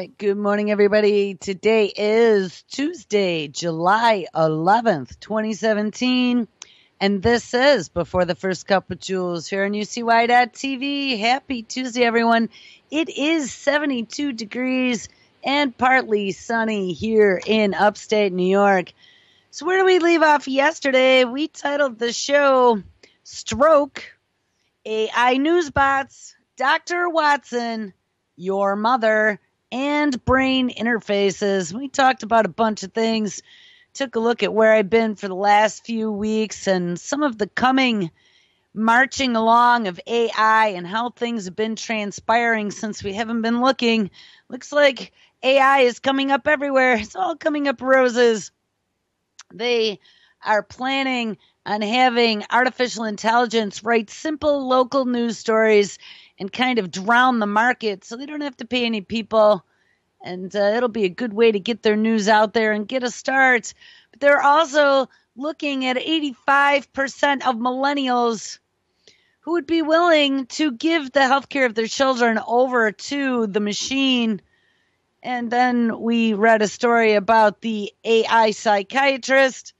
right. Good morning, everybody. Today is Tuesday, July 11th, 2017. And this is Before the First Cup of Jules here on UCY.TV. Happy Tuesday, everyone. It is 72 degrees and partly sunny here in upstate New York. So where do we leave off yesterday? We titled the show Stroke, AI Newsbots, Dr. Watson, Your Mother, and Brain Interfaces. We talked about a bunch of things, took a look at where I've been for the last few weeks and some of the coming marching along of AI and how things have been transpiring since we haven't been looking. Looks like AI is coming up everywhere. It's all coming up roses. They are planning on having artificial intelligence write simple local news stories and kind of drown the market so they don't have to pay any people. And it'll be a good way to get their news out there and get a start. But they're also looking at 85% of millennials who would be willing to give the healthcare of their children over to the machine. And then we read a story about the AI psychiatrist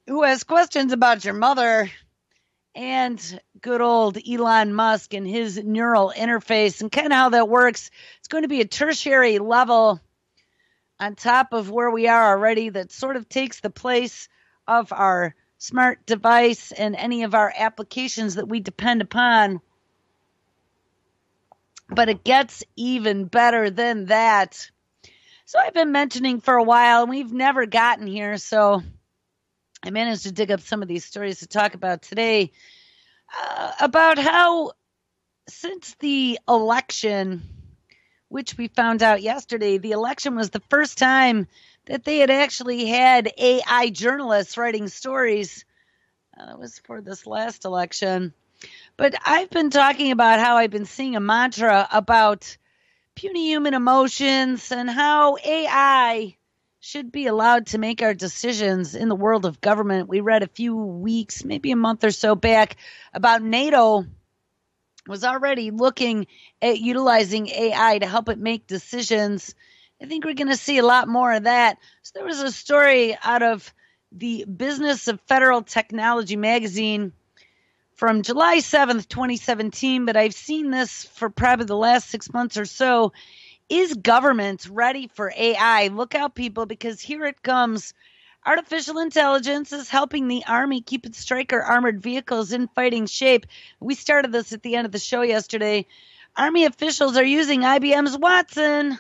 who has questions about your mother, and good old Elon Musk and his neural interface and kind of how that works. It's going to be a tertiary level on top of where we are already that sort of takes the place of our smart device and any of our applications that we depend upon. But it gets even better than that. So I've been mentioning for a while, and we've never gotten here, so I managed to dig up some of these stories to talk about today about how since the election, which we found out yesterday, the election was the first time that they had actually had AI journalists writing stories. That was for this last election. But I've been talking about how I've been seeing a mantra about puny human emotions and how AI should be allowed to make our decisions in the world of government. We read a few weeks, maybe a month or so back, about NATO was already looking at utilizing AI to help it make decisions. I think we're going to see a lot more of that. So there was a story out of the Business of Federal Technology magazine from July 7th, 2017, but I've seen this for probably the last 6 months or so. Is government ready for AI? Look out, people, because here it comes. Artificial intelligence is helping the Army keep its Stryker armored vehicles in fighting shape. We started this at the end of the show yesterday. Army officials are using IBM's Watson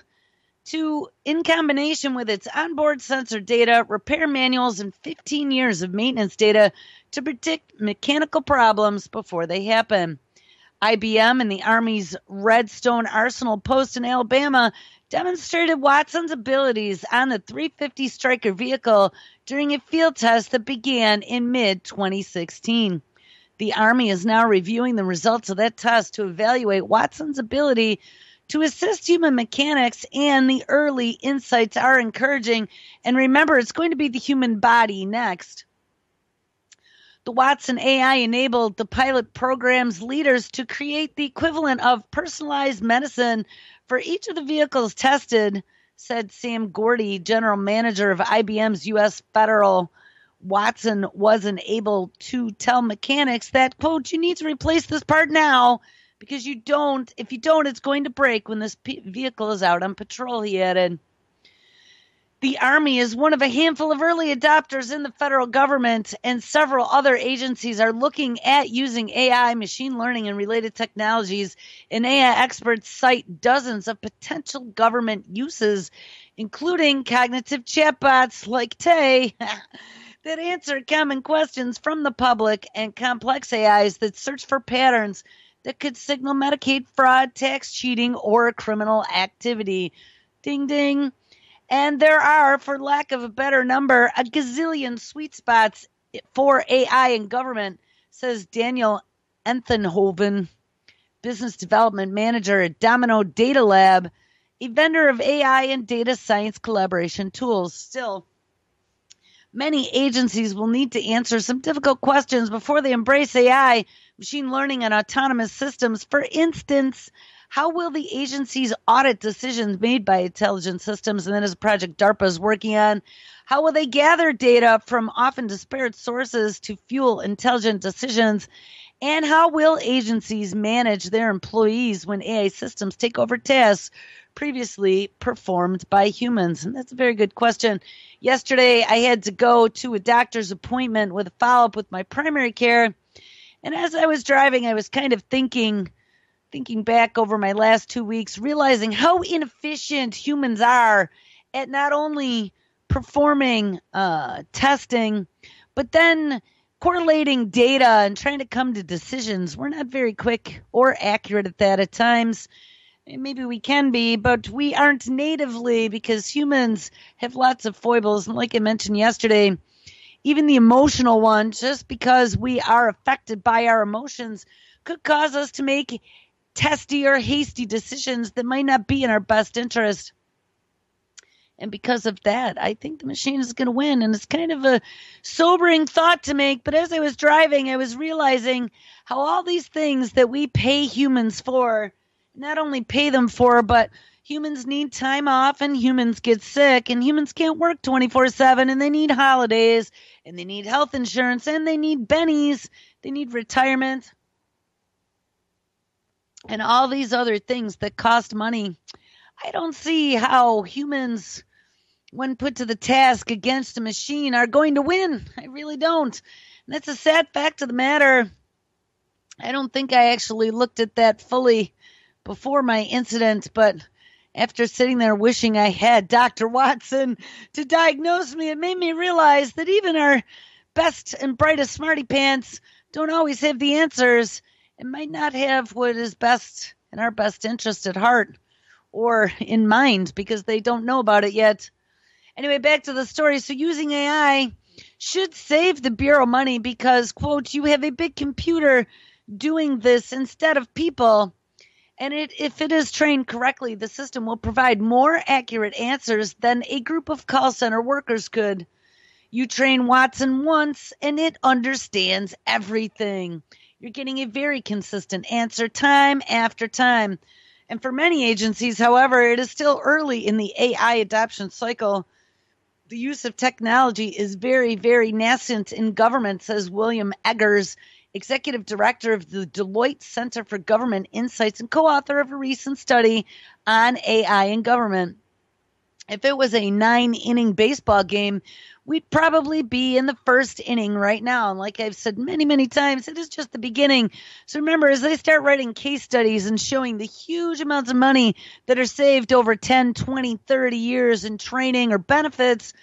to, in combination with its onboard sensor data, repair manuals, and 15 years of maintenance data to predict mechanical problems before they happen. IBM and the Army's Redstone Arsenal post in Alabama demonstrated Watson's abilities on the 350 Stryker vehicle during a field test that began in mid-2016. The Army is now reviewing the results of that test to evaluate Watson's ability to assist human mechanics, and the early insights are encouraging. And remember, it's going to be the human body next. The Watson AI enabled the pilot program's leaders to create the equivalent of personalized medicine for each of the vehicles tested, said Sam Gordy, general manager of IBM's U.S. Federal. Watson wasn't able to tell mechanics that, quote, you need to replace this part now because if you don't, it's going to break when this vehicle is out on patrol, he added. The Army is one of a handful of early adopters in the federal government, and several other agencies are looking at using AI, machine learning, and related technologies. And AI experts cite dozens of potential government uses, including cognitive chatbots like Tay that answer common questions from the public, and complex AIs that search for patterns that could signal Medicaid fraud, tax cheating, or criminal activity. Ding, ding. And there are, for lack of a better number, a gazillion sweet spots for AI in government, says Daniel Enthenhoven, business development manager at Domino Data Lab, a vendor of AI and data science collaboration tools. Still, many agencies will need to answer some difficult questions before they embrace AI, machine learning, and autonomous systems. For instance, How will the agencies audit decisions made by intelligent systems? And that is a project DARPA is working on. How will they gather data from often disparate sources to fuel intelligent decisions? And how will agencies manage their employees when AI systems take over tasks previously performed by humans? And that's a very good question. Yesterday, I had to go to a doctor's appointment with a follow-up with my primary care. And as I was driving, I was kind of thinking back over my last 2 weeks, realizing how inefficient humans are at not only performing testing, but then correlating data and trying to come to decisions. We're not very quick or accurate at that at times. Maybe we can be, but we aren't natively, because humans have lots of foibles. And like I mentioned yesterday, even the emotional one, just because we are affected by our emotions, could cause us to make testy or hasty decisions that might not be in our best interest. And because of that, I think the machine is going to win. And it's kind of a sobering thought to make. But as I was driving, I was realizing how all these things that we pay humans for, not only pay them for, but humans need time off, and humans get sick, and humans can't work 24/7, and they need holidays, and they need health insurance, and they need bennies, they need retirement, and all these other things that cost money. I don't see how humans, when put to the task against a machine, are going to win. I really don't. And that's a sad fact of the matter. I don't think I actually looked at that fully before my incident, but after sitting there wishing I had Dr. Watson to diagnose me, it made me realize that even our best and brightest smarty pants don't always have the answers and might not have what is best in our best interest at heart or in mind, because they don't know about it yet. Anyway, back to the story. So using AI should save the Bureau money because, quote, you have a big computer doing this instead of people. And if it is trained correctly, the system will provide more accurate answers than a group of call center workers could. You train Watson once, and it understands everything. You're getting a very consistent answer time after time. And for many agencies, however, it is still early in the AI adoption cycle. The use of technology is very, very nascent in government, says William Eggers, executive director of the Deloitte Center for Government Insights and co-author of a recent study on AI in government. If it was a 9-inning baseball game, we'd probably be in the first inning right now. And like I've said many, many times, it is just the beginning. So remember, as they start writing case studies and showing the huge amounts of money that are saved over 10, 20, 30 years in training or benefits,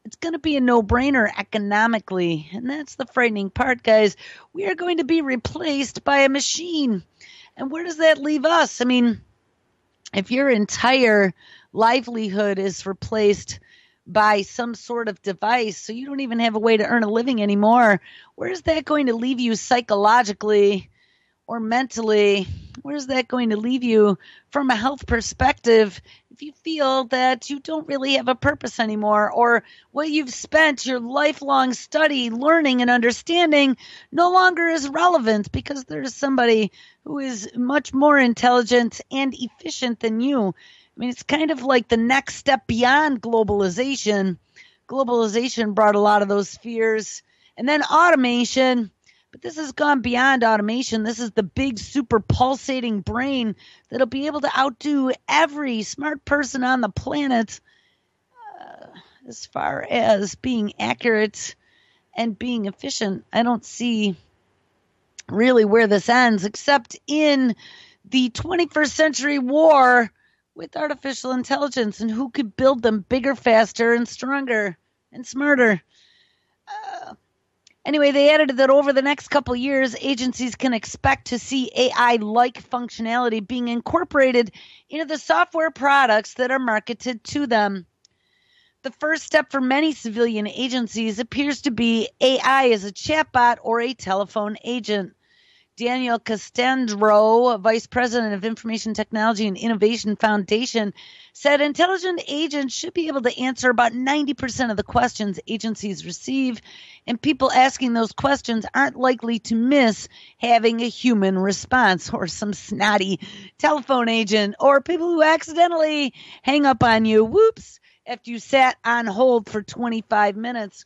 it's going to be a no-brainer economically. And that's the frightening part, guys. We are going to be replaced by a machine. And where does that leave us? I mean, if your entire livelihood is replaced by some sort of device, so you don't even have a way to earn a living anymore, where is that going to leave you psychologically or mentally? Where is that going to leave you from a health perspective if you feel that you don't really have a purpose anymore, or what you've spent your lifelong study, learning, and understanding no longer is relevant because there's somebody who is much more intelligent and efficient than you? I mean, it's kind of like the next step beyond globalization. Globalization brought a lot of those fears. And then automation. But this has gone beyond automation. This is the big, super pulsating brain that'll be able to outdo every smart person on the planet as far as being accurate and being efficient. I don't see really where this ends, except in the 21st century war with artificial intelligence and who could build them bigger, faster, and stronger and smarter. Anyway, they added that over the next couple of years, agencies can expect to see AI-like functionality being incorporated into the software products that are marketed to them. The first step for many civilian agencies appears to be AI as a chatbot or a telephone agent. Daniel Castandro, Vice President of Information Technology and Innovation Foundation, said intelligent agents should be able to answer about 90% of the questions agencies receive, and people asking those questions aren't likely to miss having a human response or some snotty telephone agent or people who accidentally hang up on you, whoops, after you sat on hold for 25 minutes.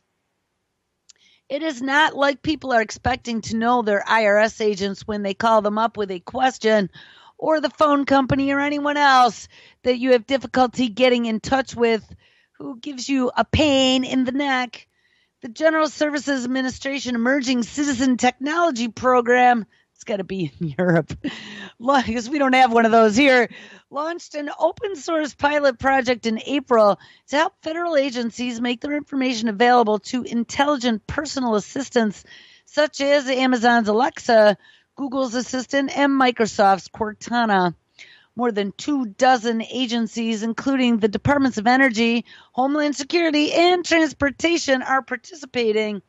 It is not like people are expecting to know their IRS agents when they call them up with a question, or the phone company or anyone else that you have difficulty getting in touch with who gives you a pain in the neck. The General Services Administration Emerging Citizen Technology Program, it's got to be in Europe, because we don't have one of those here, launched an open source pilot project in April to help federal agencies make their information available to intelligent personal assistants such as Amazon's Alexa, Google's Assistant, and Microsoft's Cortana. More than 24 agencies, including the Departments of Energy, Homeland Security, and Transportation, are participating.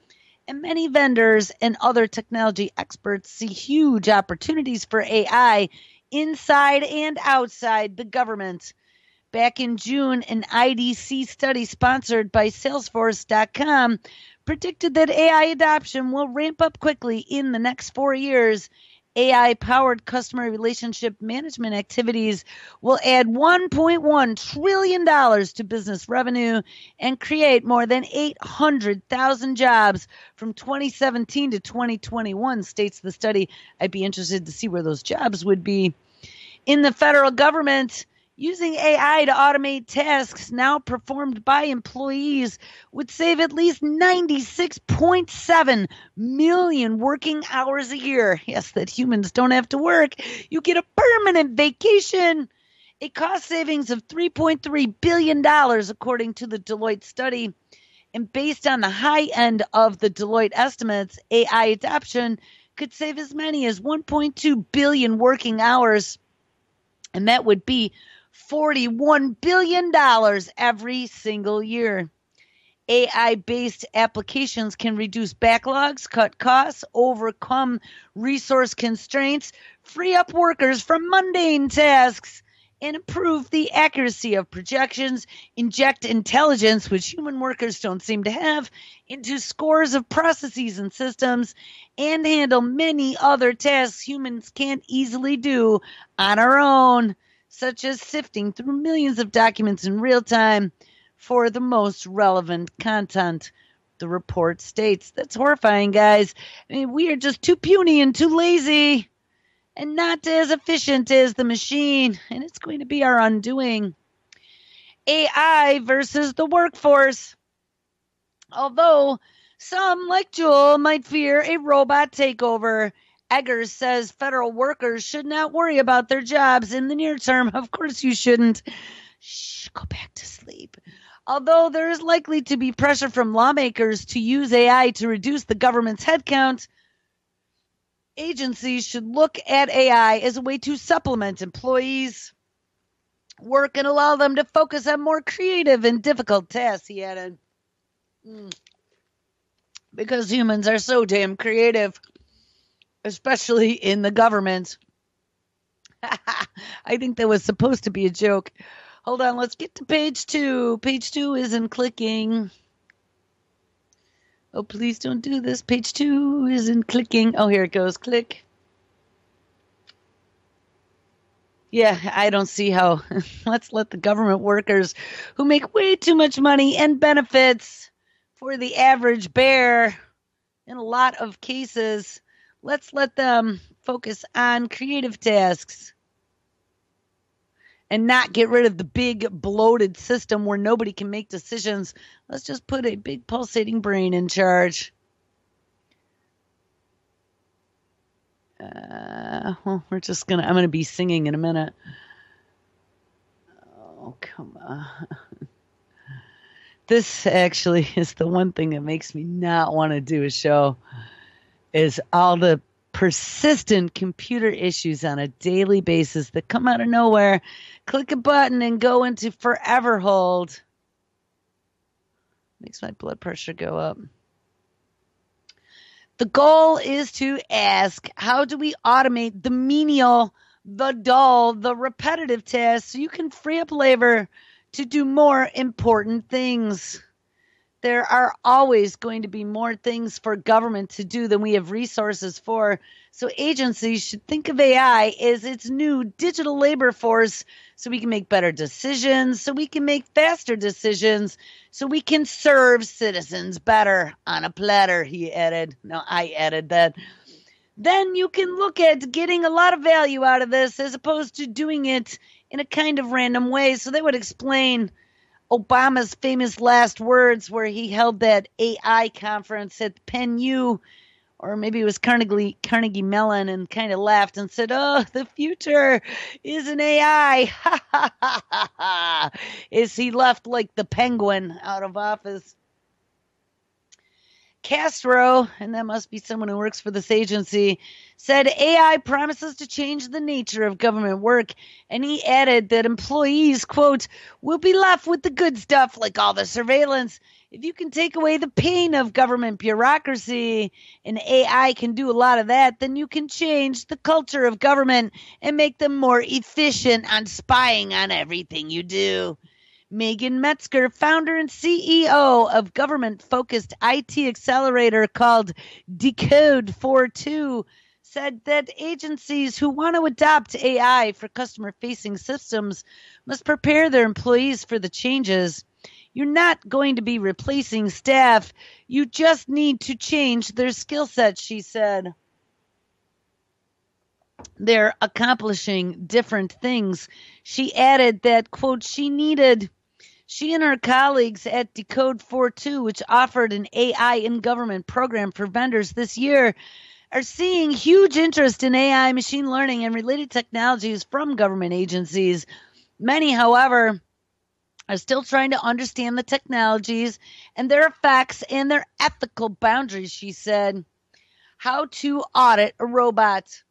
And many vendors and other technology experts see huge opportunities for AI inside and outside the government. Back in June, an IDC study sponsored by Salesforce.com predicted that AI adoption will ramp up quickly in the next 4 years. AI-powered customer relationship management activities will add $1.1 trillion to business revenue and create more than 800,000 jobs from 2017 to 2021, states the study. I'd be interested to see where those jobs would be. In the federal government, using AI to automate tasks now performed by employees would save at least 96.7 million working hours a year. Yes, that humans don't have to work. You get a permanent vacation. A cost savings of $3.3 billion, according to the Deloitte study. And based on the high end of the Deloitte estimates, AI adoption could save as many as 1.2 billion working hours. And that would be $41 billion every single year. AI-based applications can reduce backlogs, cut costs, overcome resource constraints, free up workers from mundane tasks, and improve the accuracy of projections, inject intelligence, which human workers don't seem to have, into scores of processes and systems, and handle many other tasks humans can't easily do on our own, such as sifting through millions of documents in real time for the most relevant content, the report states. That's horrifying, guys. I mean, we are just too puny and too lazy and not as efficient as the machine, and it's going to be our undoing. AI versus the workforce. Although some, like Joel, might fear a robot takeover, Eggers says federal workers should not worry about their jobs in the near term. Of course you shouldn't. Shh, go back to sleep. Although there is likely to be pressure from lawmakers to use AI to reduce the government's headcount, agencies should look at AI as a way to supplement employees' work and allow them to focus on more creative and difficult tasks, he added. Because humans are so damn creative, especially in the government. I think that was supposed to be a joke. Hold on, let's get to page 2. Page 2 isn't clicking. Oh, please don't do this. Page 2 isn't clicking. Oh, here it goes. Click. Yeah, I don't see how. Let's let the government workers who make way too much money and benefits for the average bear in a lot of cases. Let's let them focus on creative tasks and not get rid of the big bloated system where nobody can make decisions. Let's just put a big pulsating brain in charge. Well, I'm going to be singing in a minute. Oh, come on. This actually is the one thing that makes me not want to do a show, is all the persistent computer issues on a daily basis that come out of nowhere. Click a button and go into forever hold. Makes my blood pressure go up. The goal is to ask, how do we automate the menial, the dull, the repetitive tasks so you can free up labor to do more important things? There are always going to be more things for government to do than we have resources for. So agencies should think of AI as its new digital labor force so we can make better decisions, so we can make faster decisions, so we can serve citizens better on a platter, he added. No, I added that. Then you can look at getting a lot of value out of this as opposed to doing it in a kind of random way. So that would explain Obama's famous last words where he held that AI conference at Penn U, or maybe it was Carnegie Mellon, and kind of laughed and said, "Oh, the future is an AI." Ha ha ha ha ha. As he left like the penguin out of office. Castro, and that must be someone who works for this agency, said AI promises to change the nature of government work, and he added that employees, quote, will be left with the good stuff like all the surveillance. If you can take away the pain of government bureaucracy, and AI can do a lot of that, then you can change the culture of government and make them more efficient on spying on everything you do. Megan Metzger, founder and CEO of government-focused IT accelerator called Decode 42, said that agencies who want to adopt AI for customer-facing systems must prepare their employees for the changes. You're not going to be replacing staff. You just need to change their skill set, she said. They're accomplishing different things. She added that, quote, she and her colleagues at Decode 42, which offered an AI in government program for vendors this year, are seeing huge interest in AI, machine learning, and related technologies from government agencies. Many, however, are still trying to understand the technologies and their effects and their ethical boundaries, she said. How to audit a robot.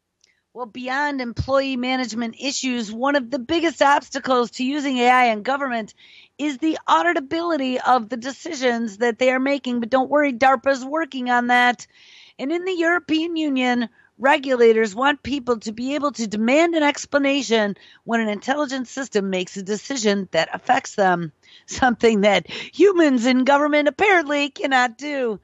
Well, beyond employee management issues, one of the biggest obstacles to using AI in government is the auditability of the decisions that they are making. But don't worry, DARPA is working on that. And in the European Union, regulators want people to be able to demand an explanation when an intelligent system makes a decision that affects them, something that humans in government apparently cannot do.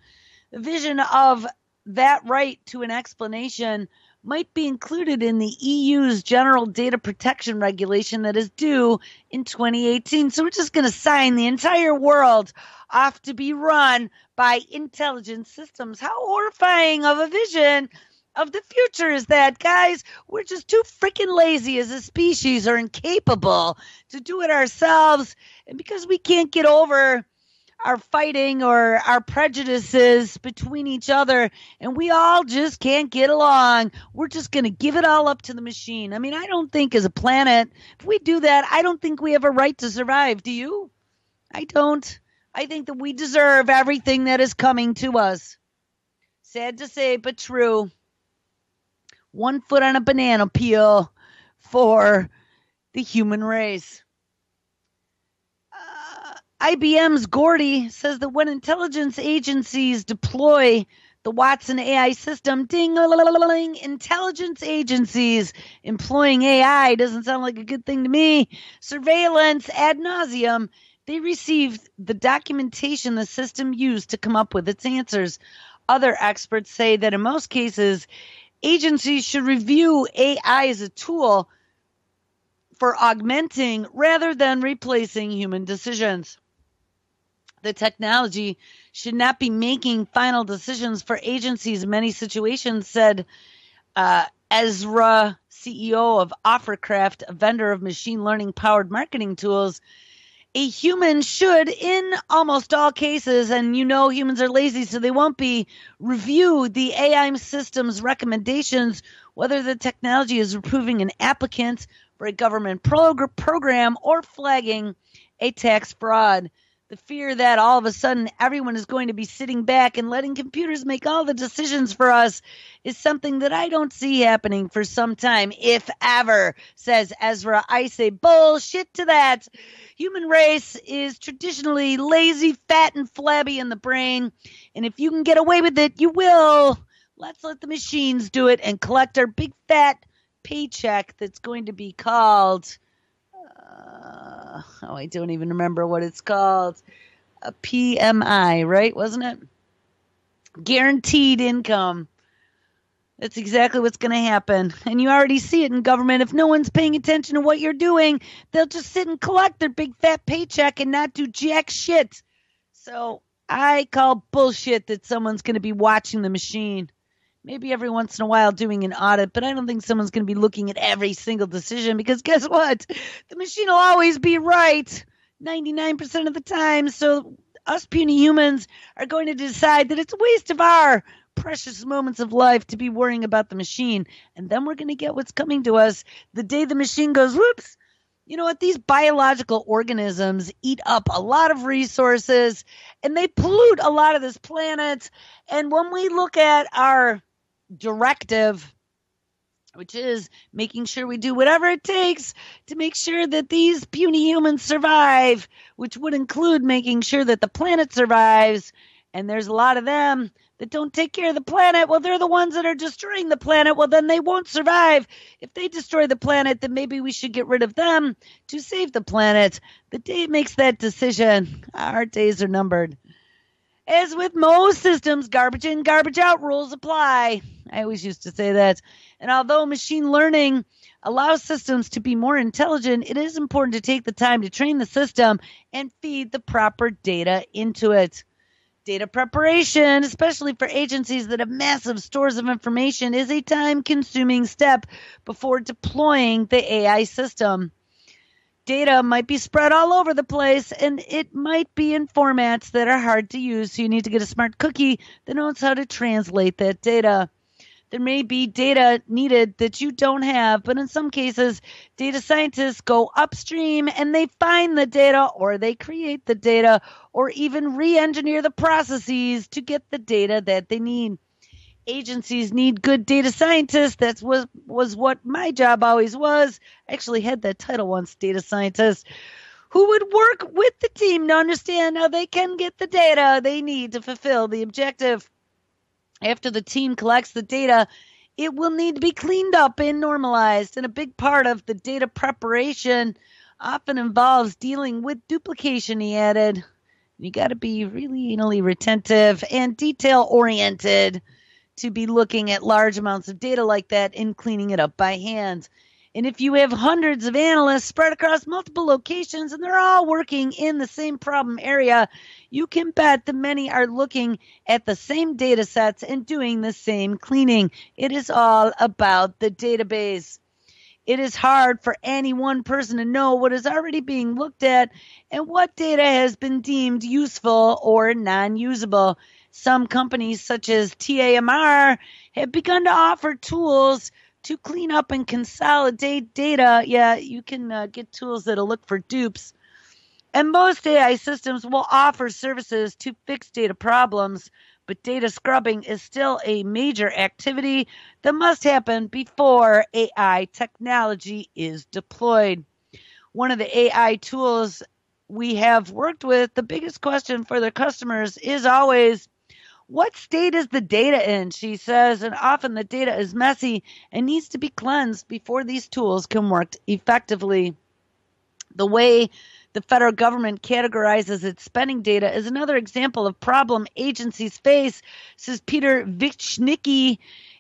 The vision of that right to an explanation might be included in the EU's General Data Protection Regulation that is due in 2018. So we're just going to sign the entire world off to be run by intelligent systems. How horrifying of a vision of the future is that, guys? We're just too freaking lazy as a species, or incapable to do it ourselves. And because we can't get over our fighting or our prejudices between each other, and we all just can't get along, we're just going to give it all up to the machine. I mean, I don't think as a planet, if we do that, I don't think we have a right to survive. Do you? I don't. I think that we deserve everything that is coming to us. Sad to say, but true. 1 foot on a banana peel for the human race. IBM's Gordy says that when intelligence agencies deploy the Watson AI system, ding-a-ling, intelligence agencies employing AI doesn't sound like a good thing to me. Surveillance ad nauseum. They received the documentation the system used to come up with its answers. Other experts say that in most cases, agencies should review AI as a tool for augmenting rather than replacing human decisions. The technology should not be making final decisions for agencies in many situations, said Ezra, CEO of Offercraft, a vendor of machine learning-powered marketing tools. A human should, in almost all cases, and you know humans are lazy, so they won't be, review the AI system's recommendations, whether the technology is approving an applicant for a government program or flagging a tax fraud. The fear that all of a sudden everyone is going to be sitting back and letting computers make all the decisions for us is something that I don't see happening for some time, if ever, says Ezra. I say bullshit to that. Human race is traditionally lazy, fat, and flabby in the brain, and if you can get away with it, you will. Let's let the machines do it and collect our big fat paycheck that's going to be called, I don't even remember what it's called. A PMI, right? Wasn't it? Guaranteed income. That's exactly what's going to happen. And you already see it in government. If no one's paying attention to what you're doing, they'll just sit and collect their big fat paycheck and not do jack shit. So I call bullshit that someone's going to be watching the machine. Maybe every once in a while doing an audit, but I don't think someone's going to be looking at every single decision because guess what? The machine will always be right 99% of the time. So us puny humans are going to decide that it's a waste of our precious moments of life to be worrying about the machine. And then we're going to get what's coming to us the day the machine goes, whoops. You know what? These biological organisms eat up a lot of resources and they pollute a lot of this planet. And when we look at our directive, which is making sure we do whatever it takes to make sure that these puny humans survive, which would include making sure that the planet survives. And there's a lot of them that don't take care of the planet. Well, they're the ones that are destroying the planet. Well, then they won't survive. If they destroy the planet, then maybe we should get rid of them to save the planet. The day it makes that decision, our days are numbered. As with most systems, garbage in, garbage out rules apply. I always used to say that. And although machine learning allows systems to be more intelligent, it is important to take the time to train the system and feed the proper data into it. Data preparation, especially for agencies that have massive stores of information, is a time-consuming step before deploying the AI system. Data might be spread all over the place, and it might be in formats that are hard to use, so you need to get a smart cookie that knows how to translate that data. There may be data needed that you don't have, but in some cases, data scientists go upstream and they find the data, or they create the data, or even re-engineer the processes to get the data that they need. Agencies need good data scientists. That was what my job always was. I actually had that title once, data scientist, who would work with the team to understand how they can get the data they need to fulfill the objective. After the team collects the data, it will need to be cleaned up and normalized. And a big part of the data preparation often involves dealing with duplication, he added. You got to be really anally retentive and detail-oriented to be looking at large amounts of data like that and cleaning it up by hand. And if you have hundreds of analysts spread across multiple locations and they're all working in the same problem area, you can bet that many are looking at the same data sets and doing the same cleaning. It is all about the database. It is hard for any one person to know what is already being looked at and what data has been deemed useful or non-usable. Some companies, such as TAMR, have begun to offer tools to clean up and consolidate data. Yeah, you can get tools that'll look for dupes. And most AI systems will offer services to fix data problems, but data scrubbing is still a major activity that must happen before AI technology is deployed. One of the AI tools we have worked with, the biggest question for their customers is always, what state is the data in, she says, and often the data is messy and needs to be cleansed before these tools can work effectively. The way the federal government categorizes its spending data is another example of problem agencies face, says Peter Vichnicki,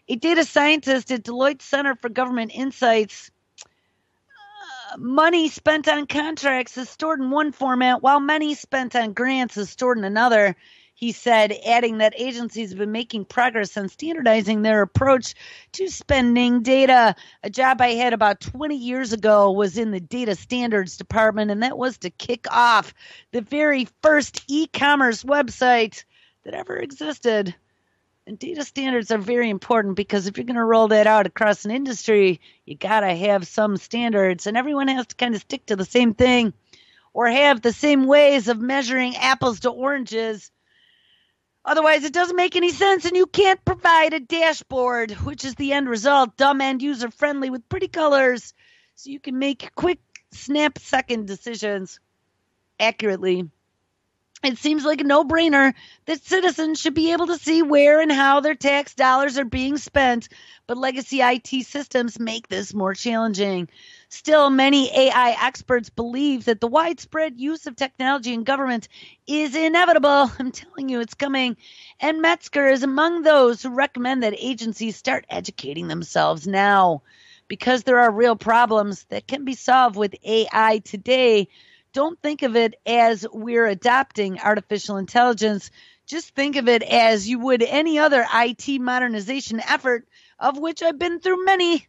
a data scientist at Deloitte Center for Government Insights. Money spent on contracts is stored in one format, while money spent on grants is stored in another. He said, adding that agencies have been making progress on standardizing their approach to spending data. A job I had about 20 years ago was in the data standards department, and that was to kick off the very first e-commerce website that ever existed. And data standards are very important because if you're going to roll that out across an industry, you got to have some standards, and everyone has to kind of stick to the same thing or have the same ways of measuring apples to oranges. Otherwise, it doesn't make any sense, and you can't provide a dashboard, which is the end result, dumb and user-friendly with pretty colors, so you can make quick, snap-second decisions accurately. It seems like a no-brainer that citizens should be able to see where and how their tax dollars are being spent, but legacy IT systems make this more challenging. Still, many AI experts believe that the widespread use of technology in government is inevitable. I'm telling you, it's coming. And Metzger is among those who recommend that agencies start educating themselves now, because there are real problems that can be solved with AI today. Don't think of it as we're adopting artificial intelligence. Just think of it as you would any other IT modernization effort, of which I've been through many.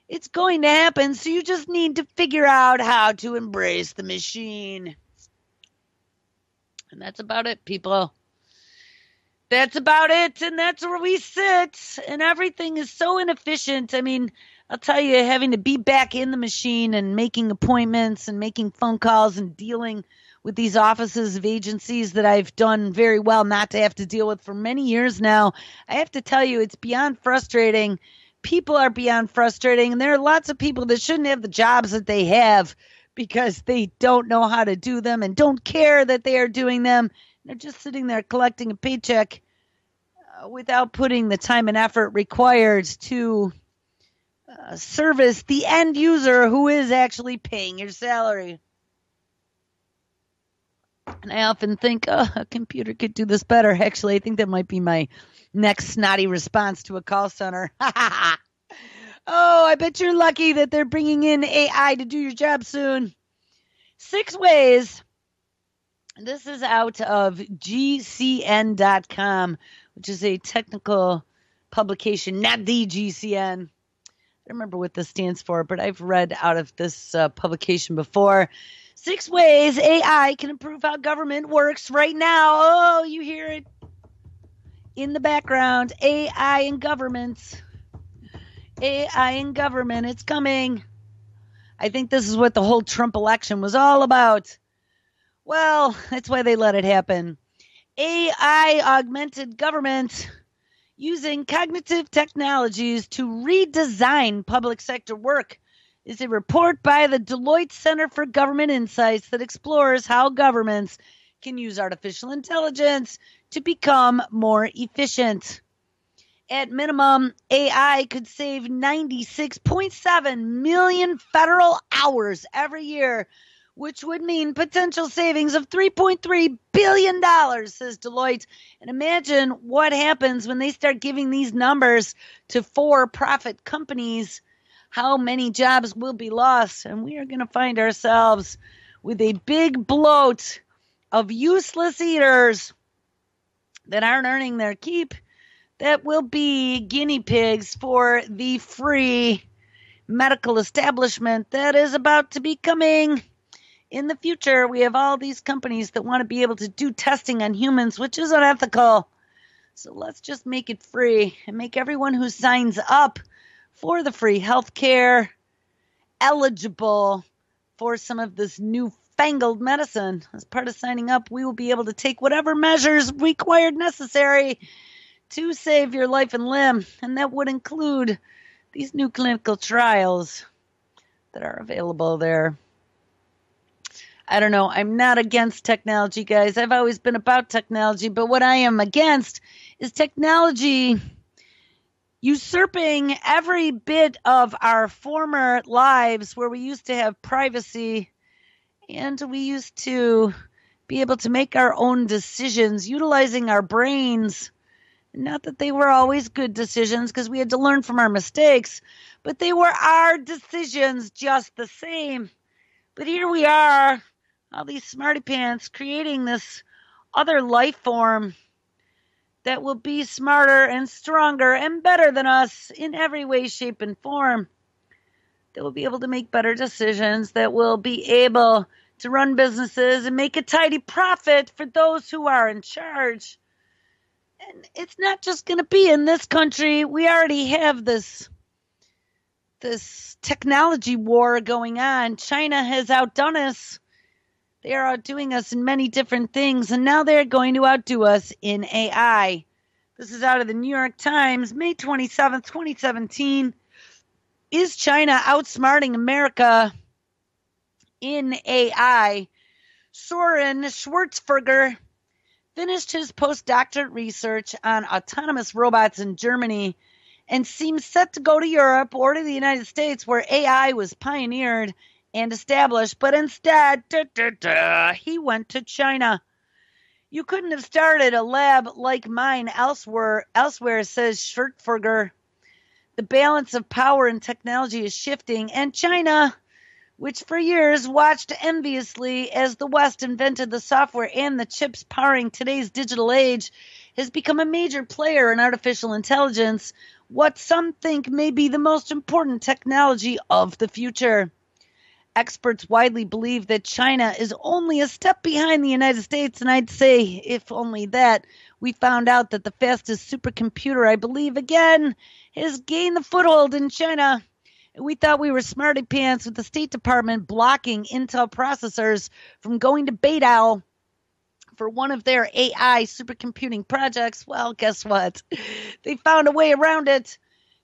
It's going to happen, so you just need to figure out how to embrace the machine. And that's about it, people. That's about it, and that's where we sit. And everything is so inefficient. I mean, I'll tell you, having to be back in the machine and making appointments and making phone calls and dealing with these offices of agencies that I've done very well not to have to deal with for many years now, I have to tell you, it's beyond frustrating. People are beyond frustrating, and there are lots of people that shouldn't have the jobs that they have because they don't know how to do them and don't care that they are doing them. They're just sitting there collecting a paycheck without putting the time and effort required to service the end user who is actually paying your salary. And I often think, a computer could do this better. Actually, I think that might be my next snotty response to a call center. Oh, I bet you're lucky that they're bringing in AI to do your job soon. 6 ways. This is out of GCN.com, which is a technical publication, not the GCN. I don't remember what this stands for, but I've read out of this publication before. 6 ways AI can improve how government works right now. Oh, you hear it in the background. AI in government. AI in government. It's coming. I think this is what the whole Trump election was all about. Well, that's why they let it happen. AI augmented government using cognitive technologies to redesign public sector work is a report by the Deloitte Center for Government Insights that explores how governments can use artificial intelligence to become more efficient. At minimum, AI could save 96.7 million federal hours every year, which would mean potential savings of $3.3 billion, says Deloitte. And imagine what happens when they start giving these numbers to for-profit companies, how many jobs will be lost. And we are going to find ourselves with a big bloat of useless eaters that aren't earning their keep, that will be guinea pigs for the free medical establishment that is about to be coming. In the future, we have all these companies that want to be able to do testing on humans, which is unethical. So let's just make it free and make everyone who signs up for the free health care eligible for some of this newfangled medicine. As part of signing up, we will be able to take whatever measures required necessary to save your life and limb. And that would include these new clinical trials that are available there. I don't know. I'm not against technology, guys. I've always been about technology, but what I am against is technology usurping every bit of our former lives where we used to have privacy and we used to be able to make our own decisions utilizing our brains. Not that they were always good decisions because we had to learn from our mistakes, but they were our decisions just the same. But here we are, all these smarty pants creating this other life form that will be smarter and stronger and better than us in every way, shape, and form. That will be able to make better decisions, that will be able to run businesses and make a tidy profit for those who are in charge. And it's not just going to be in this country. We already have this technology war going on. China has outdone us. They are outdoing us in many different things, and now they're going to outdo us in AI. This is out of the New York Times, May 27th, 2017. Is China outsmarting America in AI? Soren Schwartzberger finished his postdoctorate research on autonomous robots in Germany and seems set to go to Europe or to the United States where AI was pioneered and established, but instead, he went to China. You couldn't have started a lab like mine elsewhere, says Schwertfeger. The balance of power and technology is shifting, and China, which for years watched enviously as the West invented the software and the chips powering today's digital age, has become a major player in artificial intelligence, what some think may be the most important technology of the future. Experts widely believe that China is only a step behind the United States, and I'd say, if only that, we found out that the fastest supercomputer, I believe, again, has gained the foothold in China. We thought we were smarty pants with the State Department blocking Intel processors from going to Beidou for one of their AI supercomputing projects. Well, guess what? They found a way around it.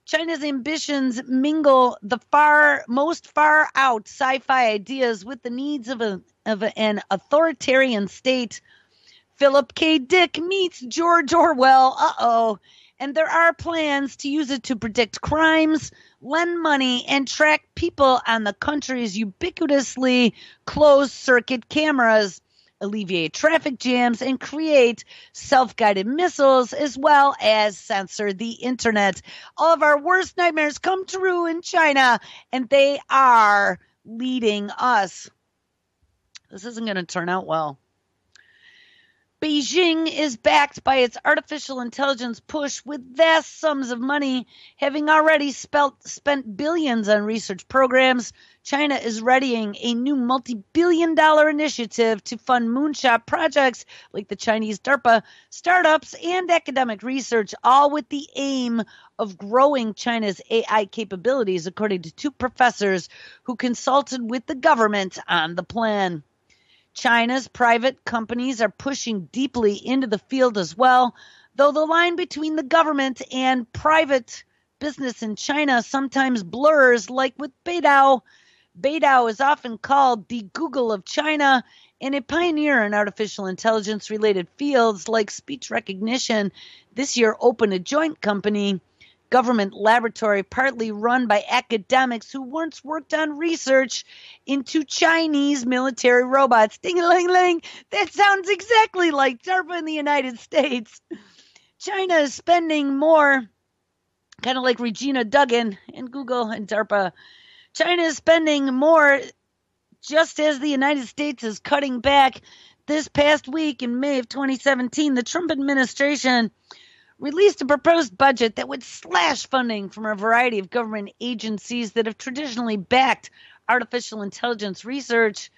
China's ambitions mingle the most far out sci-fi ideas with the needs of an authoritarian state. Philip K. Dick meets George Orwell. Uh-oh. And there are plans to use it to predict crimes, lend money, and track people on the country's ubiquitously closed-circuit cameras, alleviate traffic jams, and create self-guided missiles, as well as censor the internet. All of our worst nightmares come true in China, and they are leading us. This isn't going to turn out well. Beijing is backed by its artificial intelligence push with vast sums of money. Having already spent billions on research programs, China is readying a new multi-billion-dollar initiative to fund moonshot projects like the Chinese DARPA, startups, and academic research, all with the aim of growing China's AI capabilities, according to two professors who consulted with the government on the plan. China's private companies are pushing deeply into the field as well, though the line between the government and private business in China sometimes blurs, like with Beidou. Beidou is often called the Google of China, and a pioneer in artificial intelligence-related fields like speech recognition. This year opened a joint company, government laboratory partly run by academics who once worked on research into Chinese military robots. Ding-a-ling-ling, that sounds exactly like DARPA in the United States. China is spending more, kind of like Regina Duggan and Google and DARPA. China is spending more just as the United States is cutting back. This past week in May of 2017, the Trump administration released a proposed budget that would slash funding from a variety of government agencies that have traditionally backed artificial intelligence research.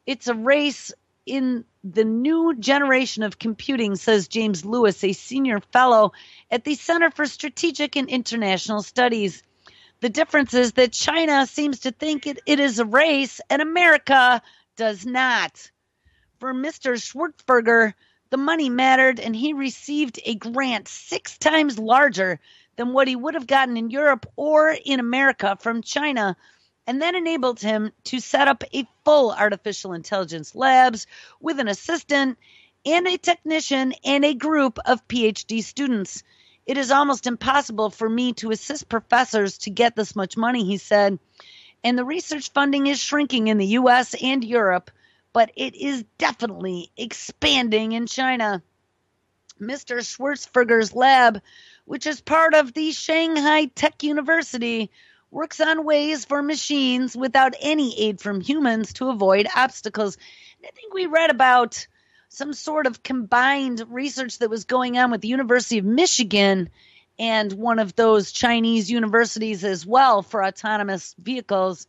It's a race in the new generation of computing, says James Lewis, a senior fellow at the Center for Strategic and International Studies. The difference is that China seems to think it is a race and America does not. For Mr. Schwertfeger, the money mattered, and he received a grant 6 times larger than what he would have gotten in Europe or in America from China, and that enabled him to set up a full artificial intelligence labs with an assistant and a technician and a group of PhD students. It is almost impossible for me to assist professors to get this much money, he said, and the research funding is shrinking in the U.S. and Europe, but it is definitely expanding in China. Mr. Schwertfeger's lab, which is part of the Shanghai Tech University, works on ways for machines without any aid from humans to avoid obstacles. I think we read about some sort of combined research that was going on with the University of Michigan and one of those Chinese universities as well for autonomous vehicles.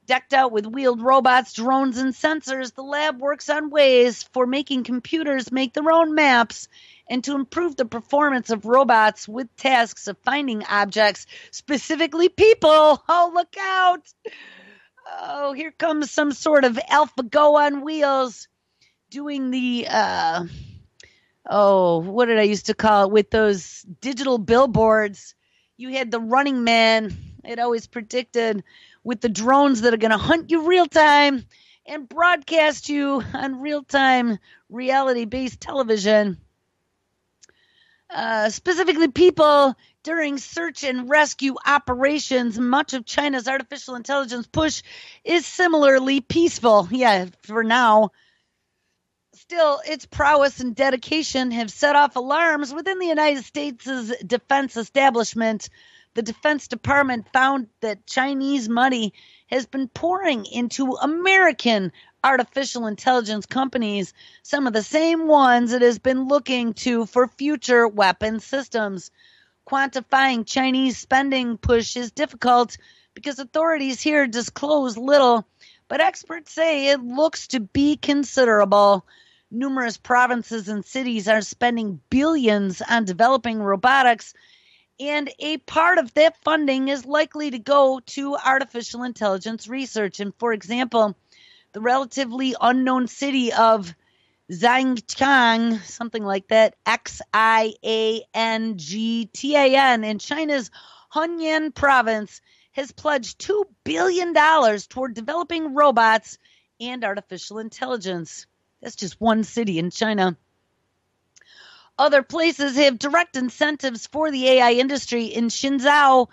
Decked out with wheeled robots, drones, and sensors, the lab works on ways for making computers make their own maps and to improve the performance of robots with tasks of finding objects, specifically people. Oh, look out. Oh, here comes some sort of AlphaGo on wheels doing the, what did I used to call it with those digital billboards? You had the Running Man. It always predicted with the drones that are going to hunt you real time and broadcast you on real-time reality-based television. Specifically people during search and rescue operations. Much of China's artificial intelligence push is similarly peaceful. Yeah, for now. Still, its prowess and dedication have set off alarms within the United States' defense establishment. The Defense Department found that Chinese money has been pouring into American artificial intelligence companies, some of the same ones it has been looking to for future weapon systems. Quantifying Chinese spending push is difficult because authorities here disclose little, but experts say it looks to be considerable. Numerous provinces and cities are spending billions on developing robotics, and a part of that funding is likely to go to artificial intelligence research. And for example, the relatively unknown city of Zhangjiang, something like that, Xiangtan, in China's Hunan province, has pledged $2 billion toward developing robots and artificial intelligence. That's just one city in China. Other places have direct incentives for the AI industry. In Shenzhou,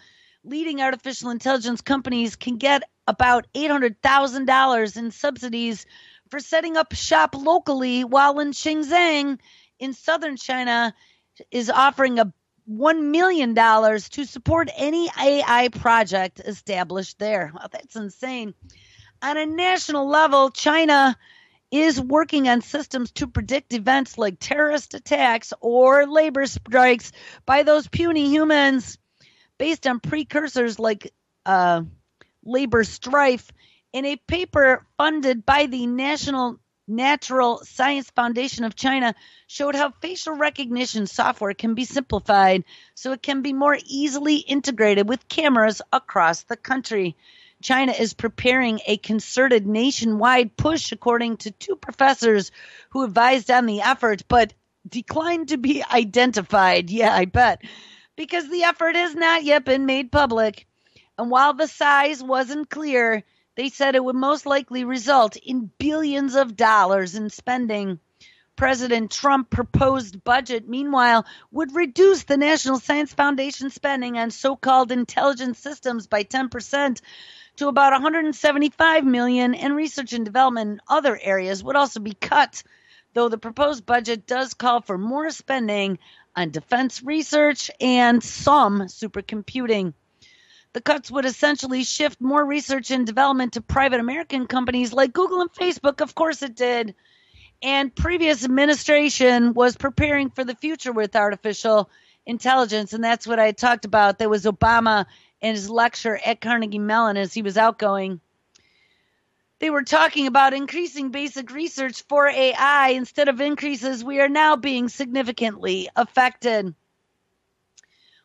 leading artificial intelligence companies can get about $800,000 in subsidies for setting up shop locally, while in Xinjiang, in southern China, is offering $1 million to support any AI project established there. Wow, that's insane. On a national level, China is working on systems to predict events like terrorist attacks or labor strikes by those puny humans based on precursors like labor strife. In a paper funded by the National Natural Science Foundation of China, showed how facial recognition software can be simplified so it can be more easily integrated with cameras across the country. China is preparing a concerted nationwide push, according to two professors who advised on the effort, but declined to be identified. Yeah, I bet. Because the effort has not yet been made public. And while the size wasn't clear, they said it would most likely result in billions of dollars in spending. President Trump proposed budget, meanwhile, would reduce the National Science Foundation spending on so-called intelligence systems by 10%. To about $175 million, and research and development in other areas would also be cut, though the proposed budget does call for more spending on defense research and some supercomputing. The cuts would essentially shift more research and development to private American companies like Google and Facebook. Of course it did. And previous administration was preparing for the future with artificial intelligence, and that's what I talked about. There was Obama in his lecture at Carnegie Mellon as he was outgoing. They were talking about increasing basic research for AI. Instead of increases, we are now being significantly affected.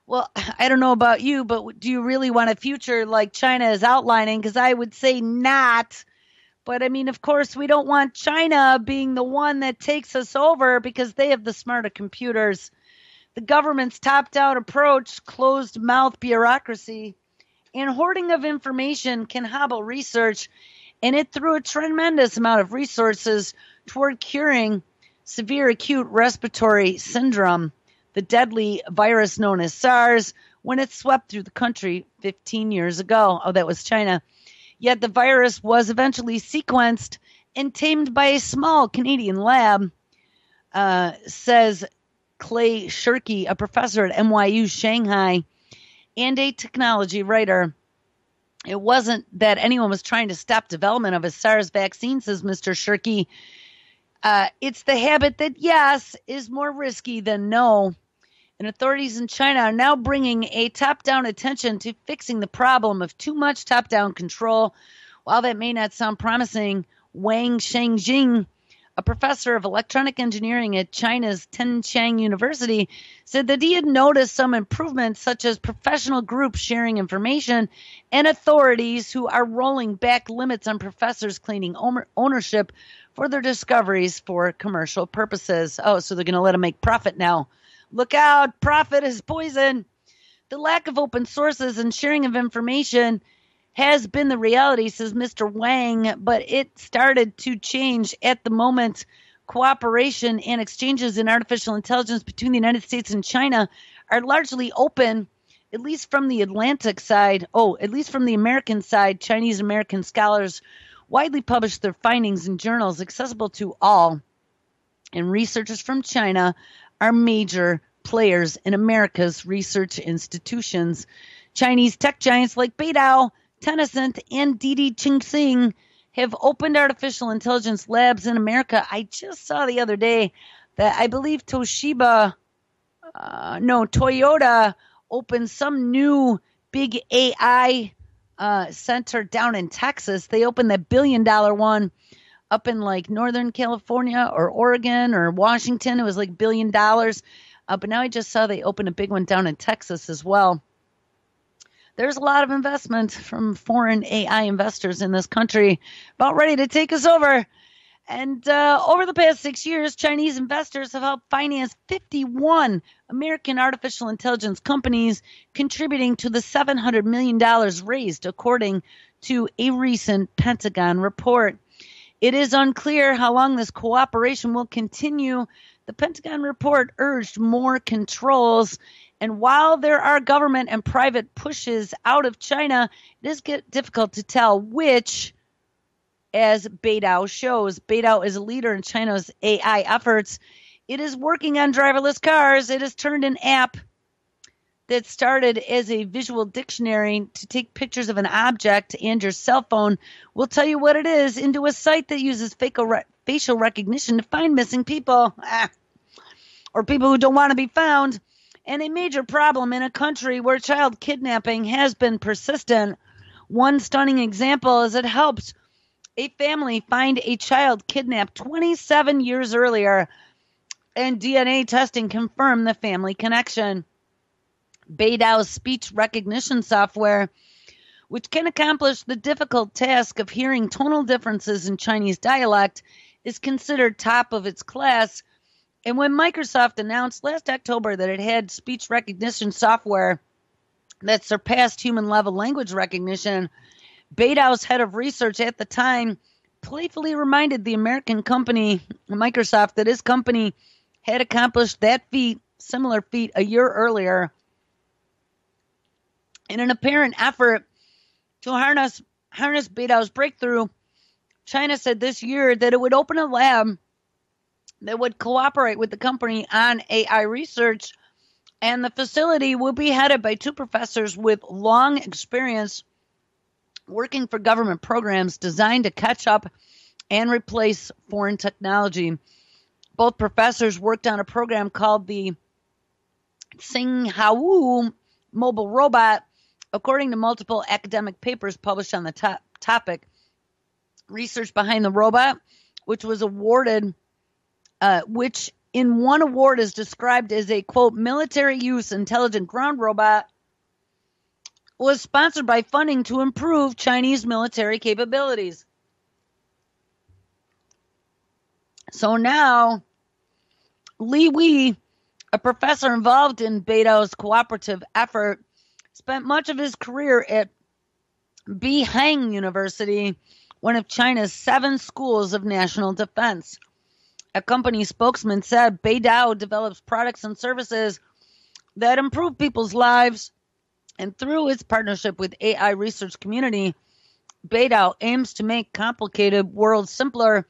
Well, I don't know about you, but do you really want a future like China is outlining? Because I would say not. But I mean, of course, we don't want China being the one that takes us over because they have the smarter computers. The government's top-down approach, closed-mouth bureaucracy, and hoarding of information can hobble research, and it threw a tremendous amount of resources toward curing severe acute respiratory syndrome, the deadly virus known as SARS, when it swept through the country 15 years ago. Oh, that was China. Yet the virus was eventually sequenced and tamed by a small Canadian lab, says Clay Shirky, a professor at NYU Shanghai and a technology writer. It wasn't that anyone was trying to stop development of a SARS vaccine, says Mr. Shirky. It's the habit that yes is more risky than no. And authorities in China are now bringing a top-down attention to fixing the problem of too much top-down control. While that may not sound promising, Wang Shangjing, a professor of electronic engineering at China's Tsinghua University, said that he had noticed some improvements, such as professional groups sharing information and authorities who are rolling back limits on professors claiming ownership for their discoveries for commercial purposes. Oh, so they're going to let them make profit now. Look out, profit is poison. The lack of open sources and sharing of information has been the reality, says Mr. Wang, but it started to change at the moment. Cooperation and exchanges in artificial intelligence between the United States and China are largely open, at least from the Atlantic side. At least from the American side, Chinese American scholars widely publish their findings in journals accessible to all. And researchers from China are major players in America's research institutions. Chinese tech giants like Beidou, Tencent, and Didi Chuxing have opened artificial intelligence labs in America. I just saw the other day that I believe Toyota opened some new big AI center down in Texas. They opened that $1 billion one up in like Northern California or Oregon or Washington. It was like $1 billion. But now I just saw they opened a big one down in Texas as well. There's a lot of investment from foreign AI investors in this country about ready to take us over. And over the past 6 years, Chinese investors have helped finance 51 American artificial intelligence companies, contributing to the $700 million raised, according to a recent Pentagon report. It is unclear how long this cooperation will continue. The Pentagon report urged more controls. And while there are government and private pushes out of China, it is difficult to tell which, as Beidou shows. Beidou is a leader in China's AI efforts. It is working on driverless cars. It has turned an app that started as a visual dictionary to take pictures of an object, and your cell phone will tell you what it is, into a site that uses facial recognition to find missing people or people who don't want to be found. And a major problem in a country where child kidnapping has been persistent. One stunning example is it helped a family find a child kidnapped 27 years earlier, and DNA testing confirmed the family connection. Beidou's speech recognition software, which can accomplish the difficult task of hearing tonal differences in Chinese dialect, is considered top of its class. And when Microsoft announced last October that it had speech recognition software that surpassed human-level language recognition, Beidou's head of research at the time playfully reminded the American company, Microsoft, that his company had accomplished that similar feat a year earlier. In an apparent effort to harness Beidou's breakthrough, China said this year that it would open a lab that would cooperate with the company on AI research, and the facility will be headed by two professors with long experience working for government programs designed to catch up and replace foreign technology. Both professors worked on a program called the Xinghao mobile robot, according to multiple academic papers published on the topic. Research behind the robot, which was awarded, which in one award is described as a, quote, military use intelligent ground robot, was sponsored by funding to improve Chinese military capabilities. So now, Li Wei, a professor involved in Beidou's cooperative effort, spent much of his career at Beihang University, one of China's 7 schools of national defense. A company spokesman said Beidou develops products and services that improve people's lives, and through its partnership with AI research community, Beidou aims to make complicated worlds simpler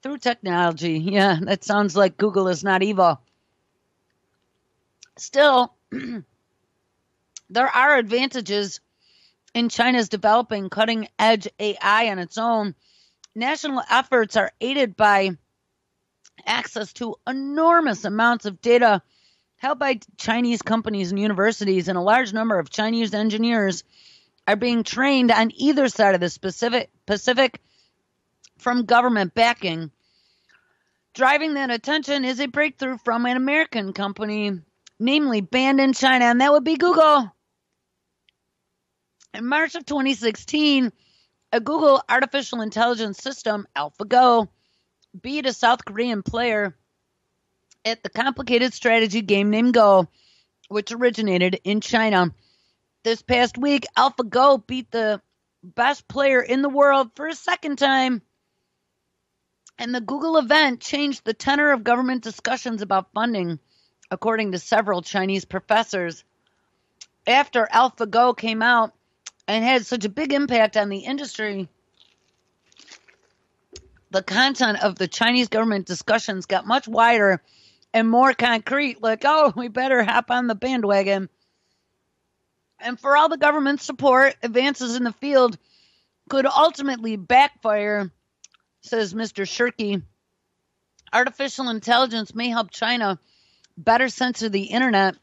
through technology. Yeah, that sounds like Google is not evil. Still, there are advantages in China's developing cutting-edge AI on its own. National efforts are aided by access to enormous amounts of data held by Chinese companies and universities, and a large number of Chinese engineers are being trained on either side of the Pacific from government backing. Driving that attention is a breakthrough from an American company, namely banned in China, and that would be Google. In March of 2016, a Google artificial intelligence system, AlphaGo, beat a South Korean player at the complicated strategy game named Go, which originated in China. This past week, AlphaGo beat the best player in the world for a second time. And the Google event changed the tenor of government discussions about funding, according to several Chinese professors. After AlphaGo came out and had such a big impact on the industry, the content of the Chinese government discussions got much wider and more concrete, like, oh, we better hop on the bandwagon. And for all the government support, advances in the field could ultimately backfire, says Mr. Shirky. Artificial intelligence may help China better censor the internet,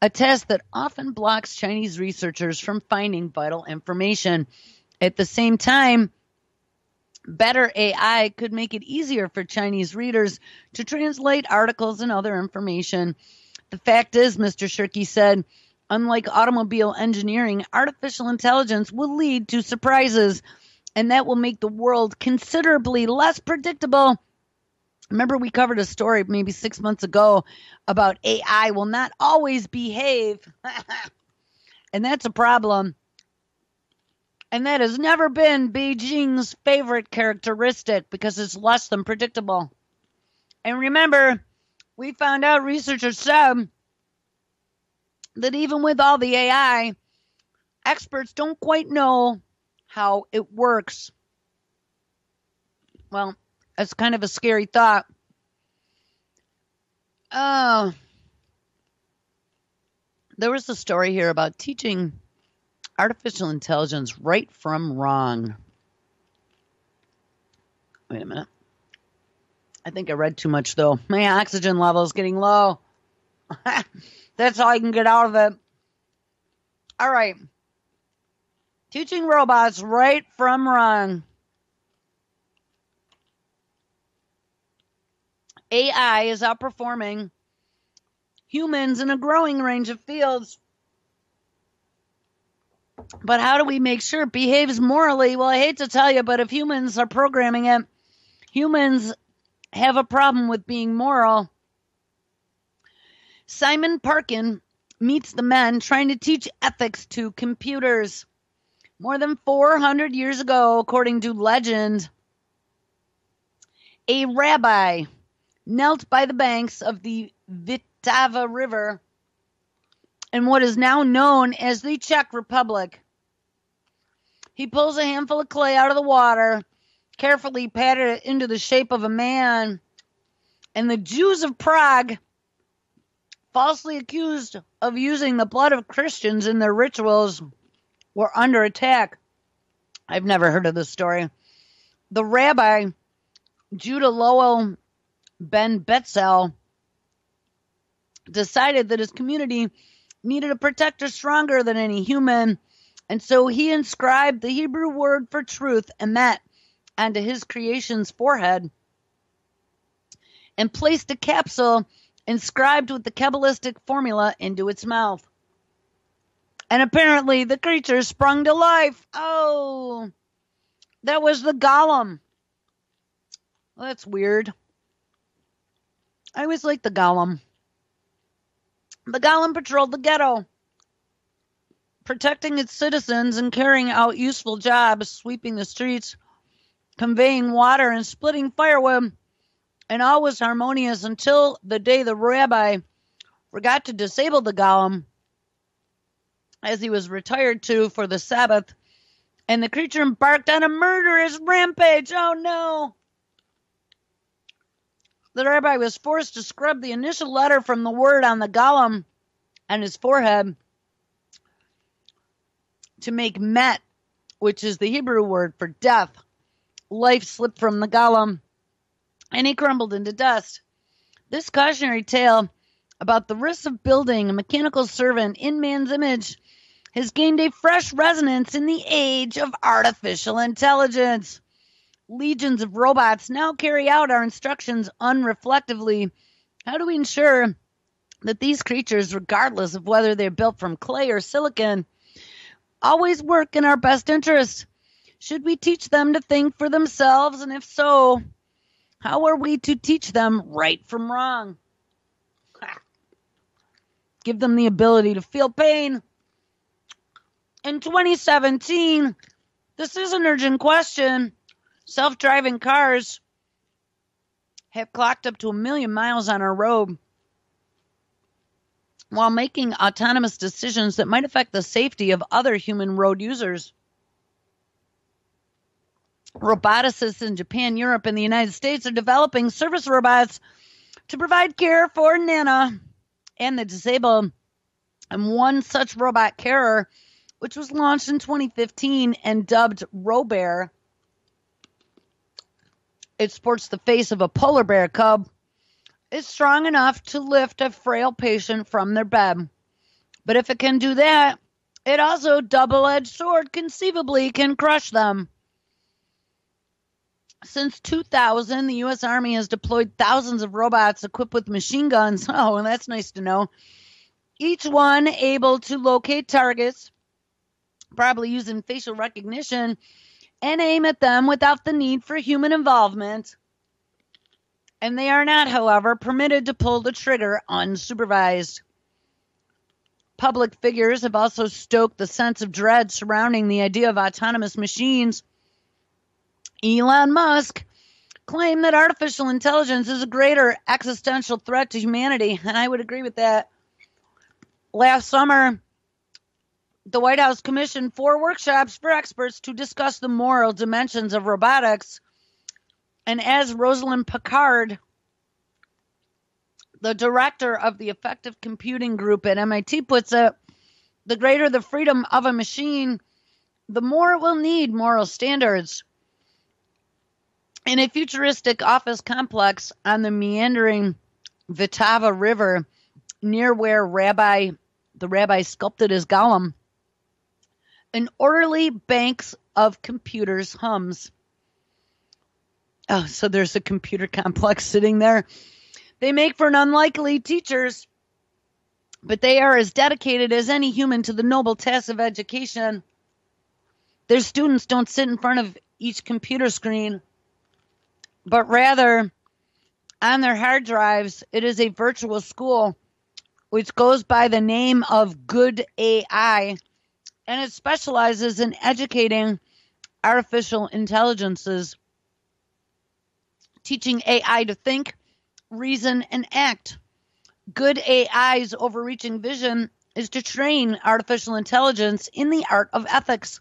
a task that often blocks Chinese researchers from finding vital information. At the same time, better AI could make it easier for Chinese readers to translate articles and other information. The fact is, Mr. Shirky said, unlike automobile engineering, artificial intelligence will lead to surprises, and that will make the world considerably less predictable. Remember, we covered a story maybe 6 months ago about AI will not always behave, and that's a problem. And that has never been Beijing's favorite characteristic because it's less than predictable. And remember, we found out, researchers said, that even with all the AI, experts don't quite know how it works. Well, that's kind of a scary thought. There was a story here about teaching artificial intelligence right from wrong. Wait a minute. I think I read too much, though. My oxygen level is getting low. That's all I can get out of it. All right. Teaching robots right from wrong. AI is outperforming humans in a growing range of fields. But how do we make sure it behaves morally? Well, I hate to tell you, but if humans are programming it, humans have a problem with being moral. Simon Parkin meets the men trying to teach ethics to computers. More than 400 years ago, according to legend, a rabbi knelt by the banks of the Vltava River in what is now known as the Czech Republic. He pulls a handful of clay out of the water, carefully patted it into the shape of a man, and the Jews of Prague, falsely accused of using the blood of Christians in their rituals, were under attack. I've never heard of this story. The rabbi, Judah Lowell Ben Betzel, decided that his community needed a protector stronger than any human, and so he inscribed the Hebrew word for truth, emet, onto his creation's forehead and placed a capsule inscribed with the Kabbalistic formula into its mouth. And apparently the creature sprung to life. Oh, that was the golem. Well, that's weird. I always liked the golem. The golem patrolled the ghetto, protecting its citizens and carrying out useful jobs, sweeping the streets, conveying water, and splitting firewood. And all was harmonious until the day the rabbi forgot to disable the golem as he was retired to for the Sabbath, and the creature embarked on a murderous rampage. Oh no! The rabbi was forced to scrub the initial letter from the word on the golem on his forehead to make met, which is the Hebrew word for death. Life slipped from the golem, and he crumbled into dust. This cautionary tale about the risks of building a mechanical servant in man's image has gained a fresh resonance in the age of artificial intelligence. Legions of robots now carry out our instructions unreflectively. How do we ensure that these creatures, regardless of whether they're built from clay or silicon, always work in our best interest? Should we teach them to think for themselves? And if so, how are we to teach them right from wrong? Give them the ability to feel pain. In 2017, This is an urgent question. Self-driving cars have clocked up to 1 million miles on our road while making autonomous decisions that might affect the safety of other human road users. Roboticists in Japan, Europe, and the United States are developing service robots to provide care for Nana and the disabled. And one such robot carer, which was launched in 2015 and dubbed Robear, it sports the face of a polar bear cub, is strong enough to lift a frail patient from their bed. But if it can do that, it also, double-edged sword, conceivably can crush them. Since 2000, the U.S. Army has deployed thousands of robots equipped with machine guns. Oh, and that's nice to know. Each one able to locate targets, probably using facial recognition, and aim at them without the need for human involvement. And they are not, however, permitted to pull the trigger unsupervised. Public figures have also stoked the sense of dread surrounding the idea of autonomous machines. Elon Musk claimed that artificial intelligence is a greater existential threat to humanity, and I would agree with that. Last summer, the White House commissioned 4 workshops for experts to discuss the moral dimensions of robotics. And as Rosalind Picard, the director of the Effective Computing Group at MIT, puts it, the greater the freedom of a machine, the more it will need moral standards. In a futuristic office complex on the meandering Vltava River, near where the rabbi sculpted his golem, an orderly bank of computers hums. Oh, so there's a computer complex sitting there. They make for unlikely teachers, but they are as dedicated as any human to the noble task of education. Their students don't sit in front of each computer screen, but rather on their hard drives, it is a virtual school which goes by the name of Good AI, and it specializes in educating artificial intelligences, teaching AI to think, reason, and act. Good AI's overreaching vision is to train artificial intelligence in the art of ethics.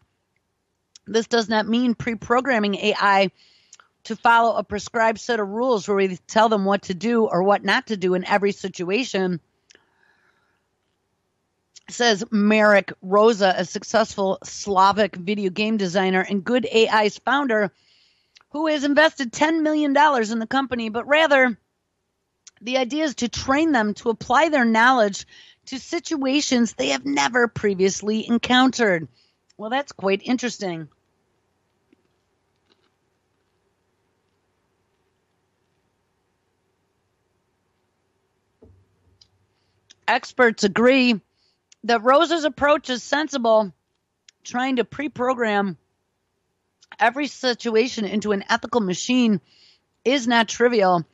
This does not mean pre-programming AI to follow a prescribed set of rules where we tell them what to do or what not to do in every situation, says Marek Rosa, a successful Slavic video game designer and Good AI's founder, who has invested $10 million in the company, but rather the idea is to train them to apply their knowledge to situations they have never previously encountered. Well, that's quite interesting. Experts agree that Rosa's approach is sensible. Trying to pre-program every situation into an ethical machine is not trivial,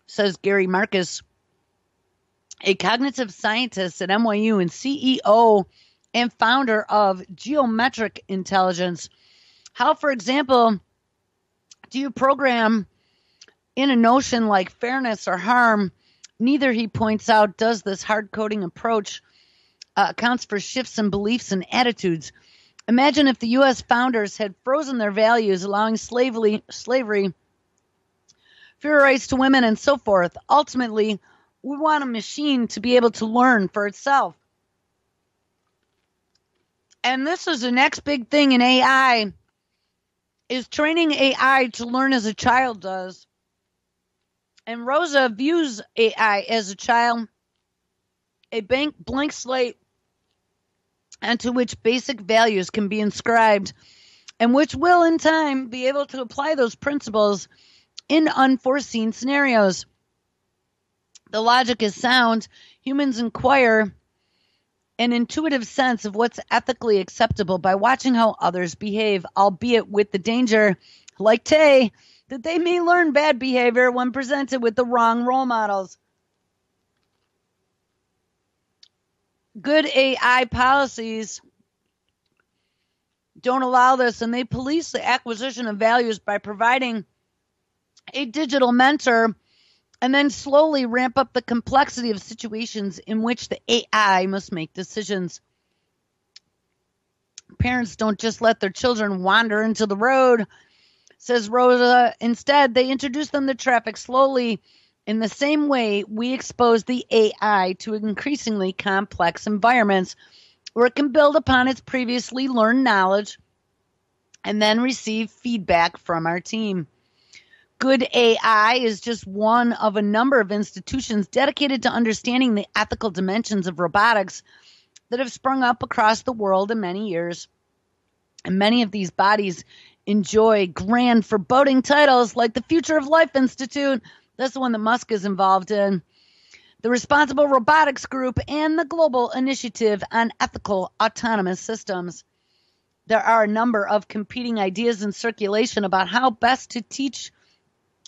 says Gary Marcus, a cognitive scientist at NYU and CEO and founder of Geometric Intelligence. How, for example, do you program in a notion like fairness or harm? Neither, he points out, does this hard-coding approach accounts for shifts in beliefs and attitudes. Imagine if the U.S. founders had frozen their values, allowing slavery, fewer rights to women, and so forth. Ultimately, we want a machine to be able to learn for itself. And this is the next big thing in AI, is training AI to learn as a child does. And Rosa views AI as a child, a blank slate, and to which basic values can be inscribed, and which will in time be able to apply those principles in unforeseen scenarios. The logic is sound. Humans acquire an intuitive sense of what's ethically acceptable by watching how others behave, albeit with the danger, like Tay, that they may learn bad behavior when presented with the wrong role models. Good AI policies don't allow this, and they police the acquisition of values by providing a digital mentor and then slowly ramp up the complexity of situations in which the AI must make decisions. Parents don't just let their children wander into the road, says Rosa. Instead, they introduce them to traffic slowly. In the same way, we expose the AI to increasingly complex environments where it can build upon its previously learned knowledge and then receive feedback from our team. Good AI is just one of a number of institutions dedicated to understanding the ethical dimensions of robotics that have sprung up across the world in many years. And many of these bodies enjoy grand foreboding titles like the Future of Life Institute. That's the one that Musk is involved in. The Responsible Robotics Group and the Global Initiative on Ethical Autonomous Systems. There are a number of competing ideas in circulation about how best to teach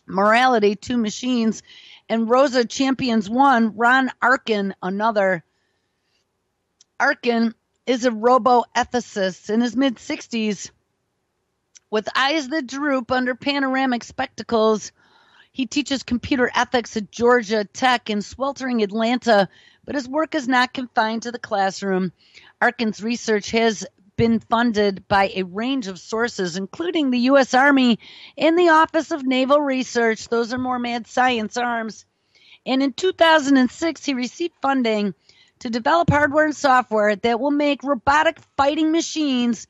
morality to machines, and Rosa champions one, Ron Arkin another. Arkin is a robo-ethicist in his mid-60s. With eyes that droop under panoramic spectacles, he teaches computer ethics at Georgia Tech in sweltering Atlanta, but his work is not confined to the classroom. Arkin's research has been funded by a range of sources, including the U.S. Army and the Office of Naval Research. Those are more mad science arms. And in 2006, he received funding to develop hardware and software that will make robotic fighting machines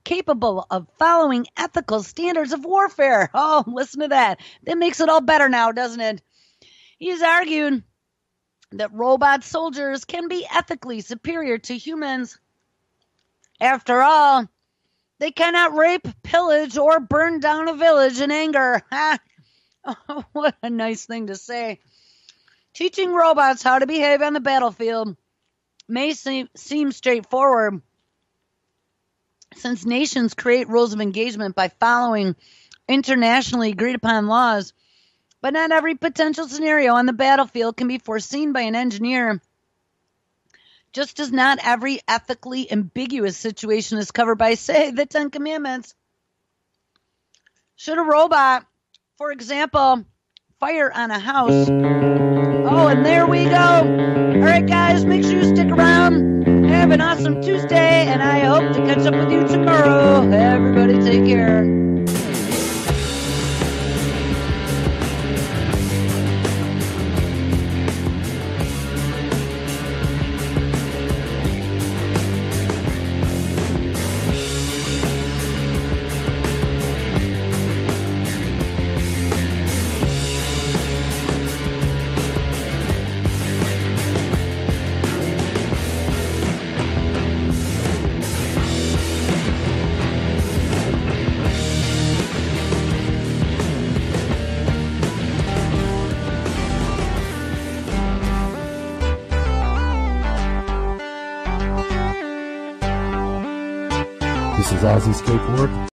capable of following ethical standards of warfare. Oh, listen to that. That makes it all better now, doesn't it? He's argued that robot soldiers can be ethically superior to humans. After all, they cannot rape, pillage, or burn down a village in anger. Oh, what a nice thing to say. Teaching robots how to behave on the battlefield may seem straightforward, since nations create rules of engagement by following internationally agreed upon laws, but not every potential scenario on the battlefield can be foreseen by an engineer. Just as not every ethically ambiguous situation is covered by, say, the Ten Commandments. Should a robot, for example, fire on a house? Oh, and there we go. All right, guys, make sure you stick around. Have an awesome Tuesday, and I hope to catch up with you tomorrow. Everybody take care. This is Ozzy Skateboard.